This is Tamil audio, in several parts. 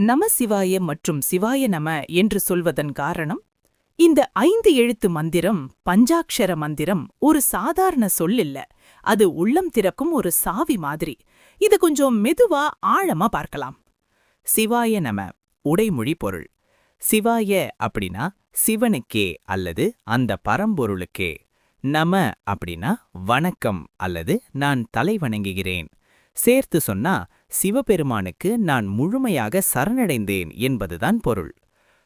நம சிவாய மற்றும் சிவாய நம என்று சொல்வதன் காரணம், இந்த 5 எழுத்து மந்திரம், பஞ்சாக்ஷர மந்திரம் ஒரு சாதாரண சொல் இல்ல. அது உள்ளம் திறக்கும் ஒரு சாவி மாதிரி. இது கொஞ்சம் மெதுவா ஆழமா பார்க்கலாம். சிவாய நம உடைமொழி பொருள். சிவாய அப்படின்னா சிவனுக்கே அல்லது அந்த பரம்பொருளுக்கே. நம அப்படின்னா வணக்கம் அல்லது நான் தலை வணங்குகிறேன். சேர்த்து சொன்னா சிவபெருமானுக்கு நான் முழுமையாக சரணடைந்தேன் என்பதுதான் பொருள்.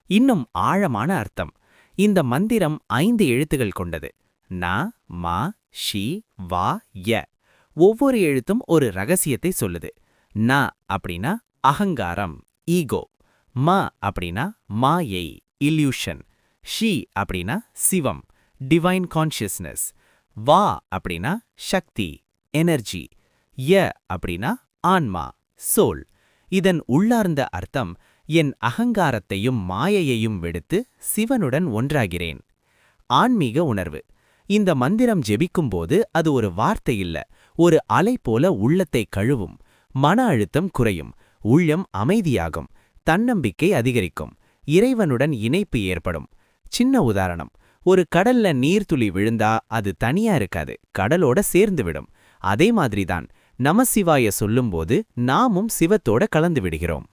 இன்னும் ஆழமான அர்த்தம். இந்த மந்திரம் 5 எழுத்துகள் கொண்டது. ந, ம, ஷி, வா, ய. ஒவ்வொரு எழுத்தும் ஒரு ரகசியத்தை சொல்லுது. ந அப்படின்னா அகங்காரம், ஈகோ. ம அப்படின்னா மாயை, இல்யூஷன். ஷி அப்படின்னா சிவம், டிவைன் கான்ஷியஸ்னஸ். வா அப்படின்னா சக்தி, எனர்ஜி. ய அப்படின்னா ஆன்மா, சோல். இதன் உள்ளார்ந்த அர்த்தம், என் அகங்காரத்தையும் மாயையையும் விடுத்து சிவனுடன் ஒன்றாகிறேன். ஆன்மீக உணர்வு. இந்த மந்திரம் ஜெபிக்கும்போது அது ஒரு வார்த்தை இல்ல, ஒரு அலை போல உள்ளத்தை கழுவும். மன அழுத்தம் குறையும், உள்ளம் அமைதியாகும், தன்னம்பிக்கை அதிகரிக்கும், இறைவனுடன் இணைப்பு ஏற்படும். சின்ன உதாரணம், ஒரு கடல்ல நீர்த்துளி விழுந்தா அது தனியா இருக்காது, கடலோட சேர்ந்து விடும். அதே மாதிரிதான் நமசிவாய சொல்லும்போது நாமும் சிவத்தோட கலந்து விடுகிறோம்.